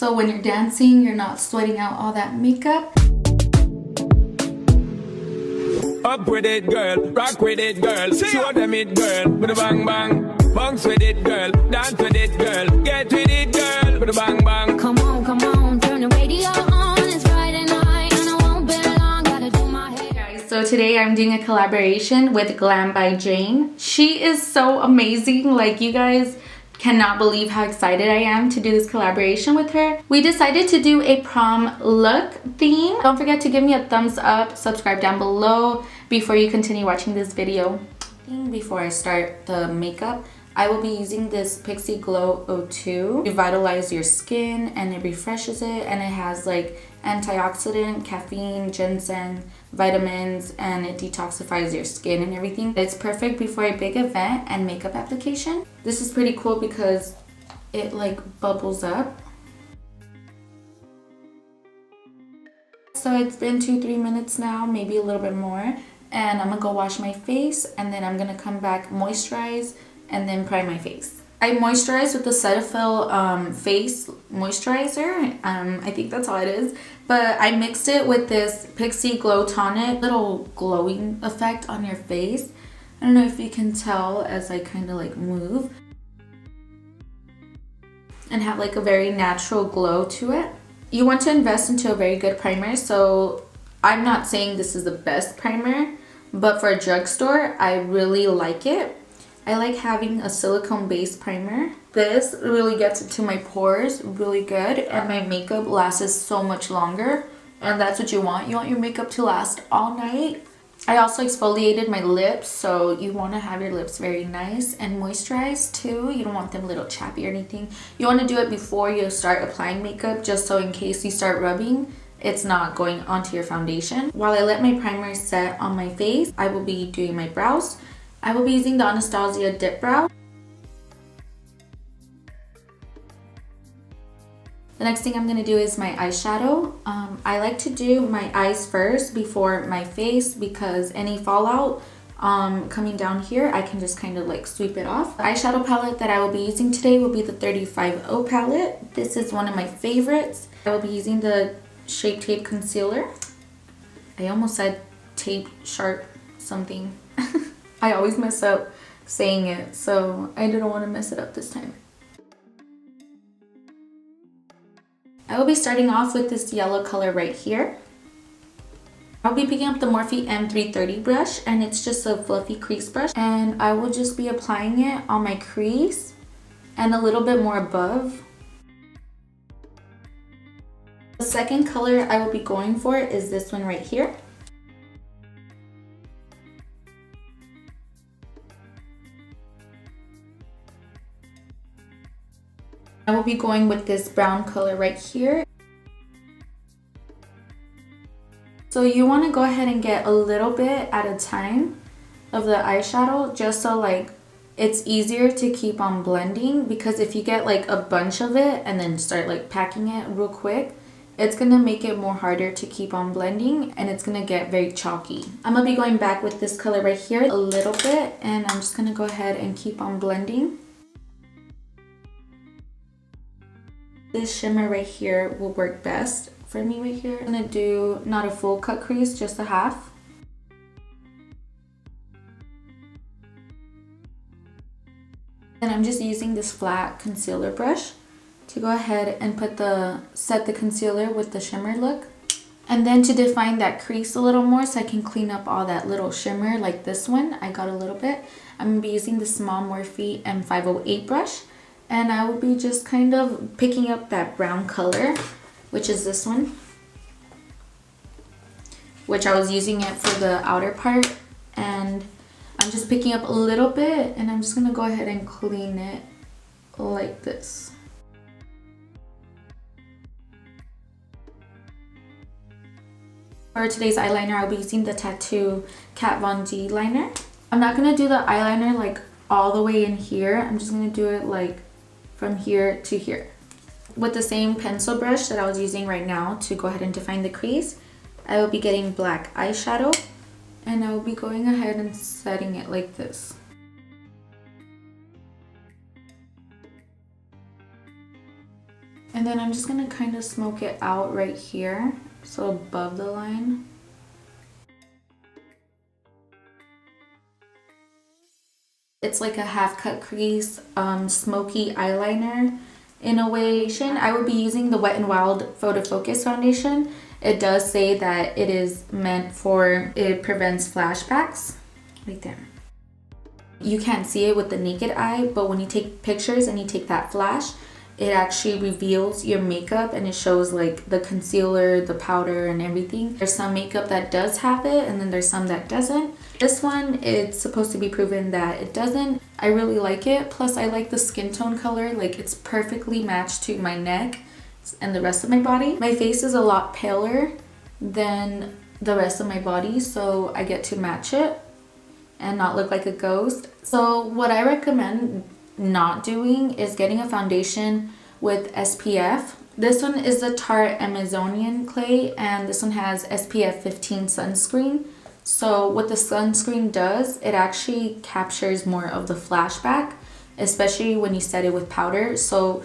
So when you're dancing, you're not sweating out all that makeup. Up with it, girl. Rock with it, girl. Show them it, girl. With a bang bang. Bounce with it, girl. Dance with it, girl. Get with it, girl. With a bang bang. Come on, turn the radio on. It's Friday night and I won't be long. Gotta do my hair. Guys, so today I'm doing a collaboration with Glam by Jane. She is so amazing. Like, you guys cannot believe how excited I am to do this collaboration with her. We decided to do a prom look theme. Don't forget to give me a thumbs up, subscribe down below before you continue watching this video. Before I start the makeup, I will be using this Pixie Glow 02. Revitalize your skin and it refreshes it, and it has like antioxidant, caffeine, ginseng, vitamins, and it detoxifies your skin and everything. It's perfect before a big event and makeup application. This is pretty cool because it like bubbles up. So it's been 2-3 minutes now, maybe a little bit more, and I'm gonna go wash my face, and then I'm gonna come back, moisturize, and then prime my face. I moisturize with the Cetaphil face moisturizer. I think that's all it is. But I mixed it with this Pixie Glow Tonic. Little glowing effect on your face. I don't know if you can tell as I kind of like move. And have like a very natural glow to it. You want to invest into a very good primer. So I'm not saying this is the best primer, but for a drugstore, I really like it. I like having a silicone based primer. This really gets into my pores really good, and my makeup lasts so much longer, and that's what you want. You want your makeup to last all night. I also exfoliated my lips, so you want to have your lips very nice and moisturized too. You don't want them a little chappy or anything. You want to do it before you start applying makeup, just so in case you start rubbing, it's not going onto your foundation. While I let my primer set on my face, I will be doing my brows. I will be using the Anastasia Dip Brow. The next thing I'm going to do is my eyeshadow. I like to do my eyes first before my face because any fallout coming down here, I can just kind of like sweep it off. The eyeshadow palette that I will be using today will be the 35O palette. This is one of my favorites. I will be using the Shape Tape Concealer. I almost said tape sharp something. I always mess up saying it, so I didn't want to mess it up this time. I will be starting off with this yellow color right here. I'll be picking up the Morphe M330 brush, and it's just a fluffy crease brush. And I will just be applying it on my crease and a little bit more above. The second color I will be going for is this one right here. I will be going with this brown color right here. So you want to go ahead and get a little bit at a time of the eyeshadow, just so like it's easier to keep on blending, because if you get like a bunch of it and then start like packing it real quick, it's gonna make it more harder to keep on blending, and it's gonna get very chalky. I'm gonna be going back with this color right here a little bit, and I'm just gonna go ahead and keep on blending. This shimmer right here will work best for me right here. I'm gonna do not a full cut crease, just a half. And I'm just using this flat concealer brush to go ahead and set the concealer with the shimmer look. And then to define that crease a little more so I can clean up all that little shimmer like this one, I got a little bit. I'm gonna be using the small Morphe M508 brush. And I will be just kind of picking up that brown color, which is this one, which I was using it for the outer part. And I'm just picking up a little bit, and I'm just gonna go ahead and clean it like this. For today's eyeliner, I'll be using the Tattoo Kat Von D liner. I'm not gonna do the eyeliner like all the way in here. I'm just gonna do it like from here to here. With the same pencil brush that I was using right now to go ahead and define the crease, I will be getting black eyeshadow, and I will be going ahead and setting it like this. And then I'm just gonna kind of smoke it out right here, so above the line. It's like a half cut crease, smoky eyeliner in a way. I would be using the Wet n Wild Photo Focus foundation. It does say that it is meant for, it prevents flashbacks, right there. You can't see it with the naked eye, but when you take pictures and you take that flash, it actually reveals your makeup and it shows like the concealer, the powder, and everything. There's some makeup that does have it, and then there's some that doesn't. This one, it's supposed to be proven that it doesn't. I really like it. Plus, I like the skin tone color. Like, it's perfectly matched to my neck and the rest of my body. My face is a lot paler than the rest of my body, so I get to match it and not look like a ghost. So what I recommend not doing is getting a foundation with SPF. This one is the Tarte Amazonian clay, and this one has SPF 15 sunscreen. So what the sunscreen does, it actually captures more of the flashback, especially when you set it with powder. So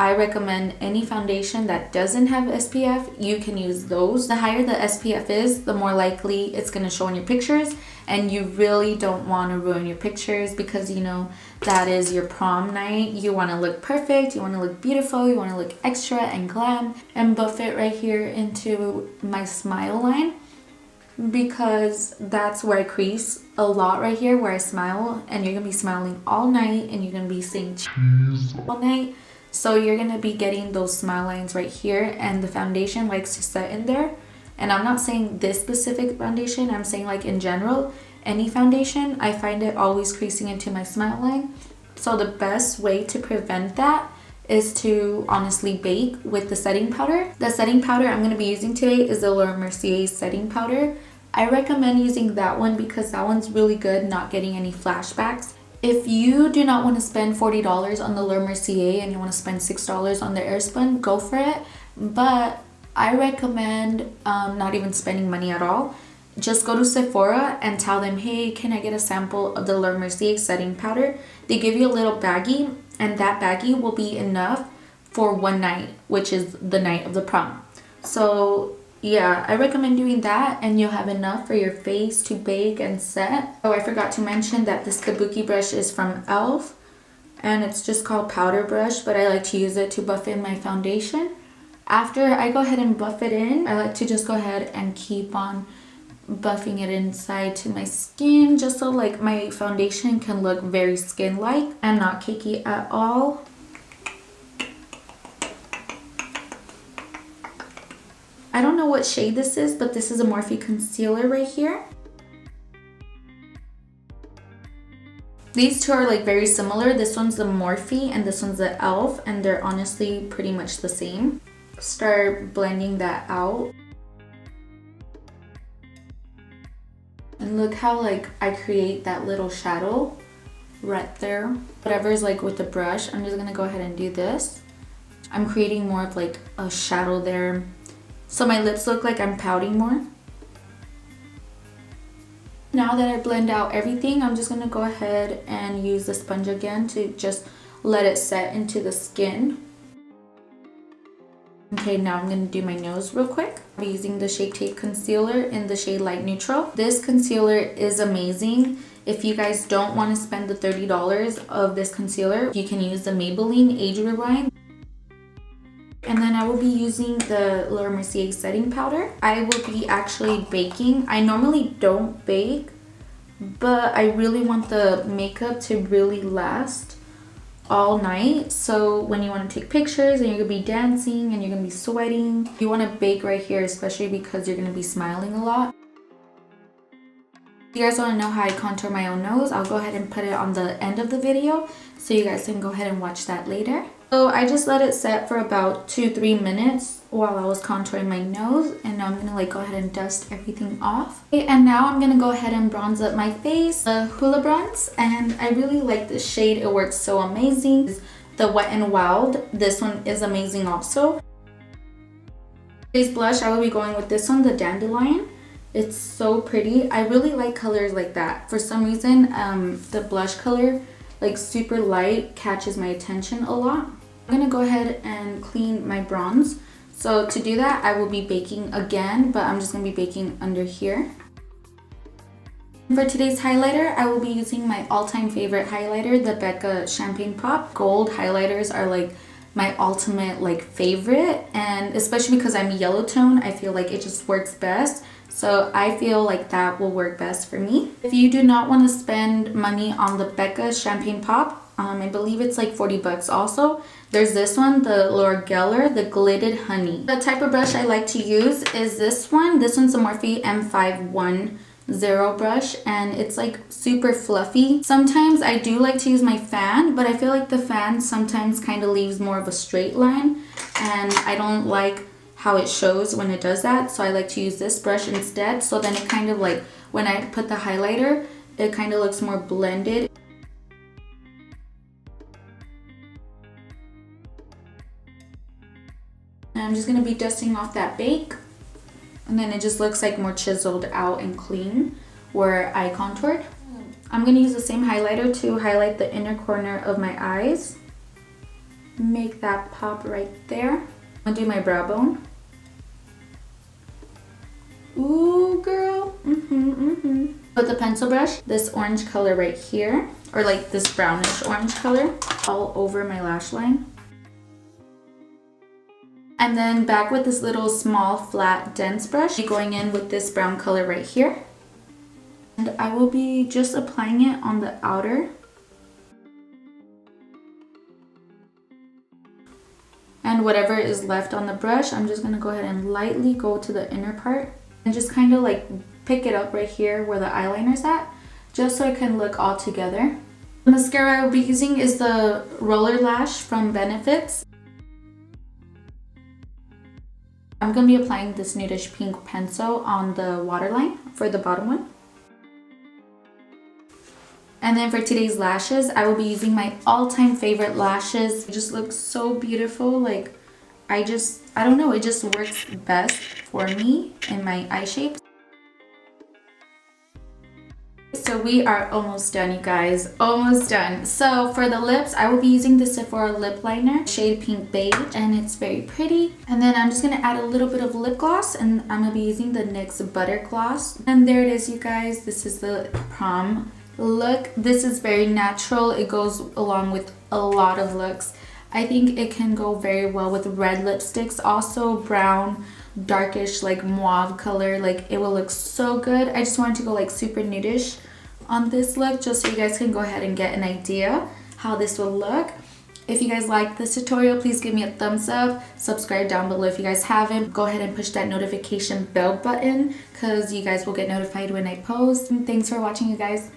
I recommend any foundation that doesn't have SPF, you can use those. The higher the SPF is, the more likely it's going to show in your pictures, and you really don't want to ruin your pictures because, you know, that is your prom night. You want to look perfect, you want to look beautiful, you want to look extra and glam. And buff it right here into my smile line, because that's where I crease a lot, right here where I smile, and you're going to be smiling all night and you're going to be saying cheese all night. So you're going to be getting those smile lines right here, and the foundation likes to set in there. And I'm not saying this specific foundation, I'm saying like in general, any foundation, I find it always creasing into my smile line. So the best way to prevent that is to honestly bake with the setting powder. The setting powder I'm going to be using today is the Laura Mercier setting powder. I recommend using that one because that one's really good, not getting any flashbacks. If you do not want to spend $40 on the Laura Mercier and you want to spend $6 on the Airspun, go for it. But I recommend not even spending money at all. Just go to Sephora and tell them, hey, can I get a sample of the Laura Mercier setting powder? They give you a little baggie, and that baggie will be enough for one night, which is the night of the prom. So yeah, I recommend doing that, and you'll have enough for your face to bake and set. Oh, I forgot to mention that this kabuki brush is from e.l.f. and it's just called powder brush, but I like to use it to buff in my foundation. After I go ahead and buff it in, I like to just go ahead and keep on buffing it inside to my skin, just so like my foundation can look very skin-like and not cakey at all. I don't know what shade this is, but this is a Morphe concealer right here. These two are like very similar. This one's the Morphe and this one's the e.l.f. and they're honestly pretty much the same. Start blending that out. And look how like I create that little shadow right there. Whatever's like with the brush, I'm just gonna go ahead and do this. I'm creating more of like a shadow there. So my lips look like I'm pouting more. Now that I blend out everything, I'm just gonna go ahead and use the sponge again to just let it set into the skin. Okay, now I'm going to do my nose real quick. I'm using the Shape Tape Concealer in the shade Light Neutral. This concealer is amazing. If you guys don't want to spend the $30 of this concealer, you can use the Maybelline Age Rewind. And then I will be using the Laura Mercier setting powder. I will be actually baking. I normally don't bake, but I really want the makeup to really last all night. So when you want to take pictures and you're gonna be dancing and you're gonna be sweating, you want to bake right here, especially because you're gonna be smiling a lot. If you guys want to know how I contour my own nose, I'll go ahead and put it on the end of the video so you guys can go ahead and watch that later. So I just let it set for about 2-3 minutes while I was contouring my nose, and now I'm gonna like go ahead and dust everything off. Okay, and now I'm gonna go ahead and bronze up my face, the Hoola bronze, and I really like this shade. It works so amazing. The Wet n Wild, this one is amazing also. Today's blush, I will be going with this one, the Dandelion. It's so pretty. I really like colors like that. For some reason, the blush color, like super light, catches my attention a lot. I'm gonna go ahead and clean my bronze. So to do that, I will be baking again, but I'm just gonna be baking under here. For today's highlighter, I will be using my all-time favorite highlighter, the Becca Champagne Pop. Gold highlighters are like my ultimate like favorite, and especially because I'm yellow tone, I feel like it just works best. So I feel like that will work best for me. If you do not want to spend money on the Becca Champagne Pop, I believe it's like 40 bucks also. There's this one, the Laura Geller, the Glitted Honey. The type of brush I like to use is this one. This one's a Morphe M510 brush, and it's like super fluffy. Sometimes I do like to use my fan, but I feel like the fan sometimes kind of leaves more of a straight line, and I don't like how it shows when it does that. So I like to use this brush instead. So then it kind of like, when I put the highlighter, it kind of looks more blended. And I'm just going to be dusting off that bake, and then it just looks like more chiseled out and clean where I contoured. I'm going to use the same highlighter to highlight the inner corner of my eyes. Make that pop right there. I'm going to do my brow bone. Ooh, girl. With the pencil brush, this orange color right here, or like this brownish orange color, all over my lash line. And then back with this little small flat dense brush, going in with this brown color right here. And I will be just applying it on the outer. And whatever is left on the brush, I'm just going to go ahead and lightly go to the inner part and just kind of like pick it up right here where the eyeliner's at, just so it can look all together. The mascara I will be using is the Roller Lash from Benefits. I'm going to be applying this nudish pink pencil on the waterline for the bottom one. And then for today's lashes, I will be using my all-time favorite lashes. It just looks so beautiful. Like, I don't know, it just works best for me in my eye shape. So we are almost done, you guys, almost done. So for the lips, I will be using the Sephora lip liner, shade Pink Beige, and it's very pretty. And then I'm just gonna add a little bit of lip gloss, and I'm gonna be using the NYX Butter Gloss. And there it is, you guys. This is the prom look. This is very natural. It goes along with a lot of looks. I think it can go very well with red lipsticks, also brown, darkish like mauve color. Like, it will look so good. I just wanted to go like super nudish on this look, just so you guys can go ahead and get an idea how this will look. If you guys like this tutorial, please give me a thumbs up. Subscribe down below if you guys haven't. Go ahead and push that notification bell button, because you guys will get notified when I post. And thanks for watching, you guys.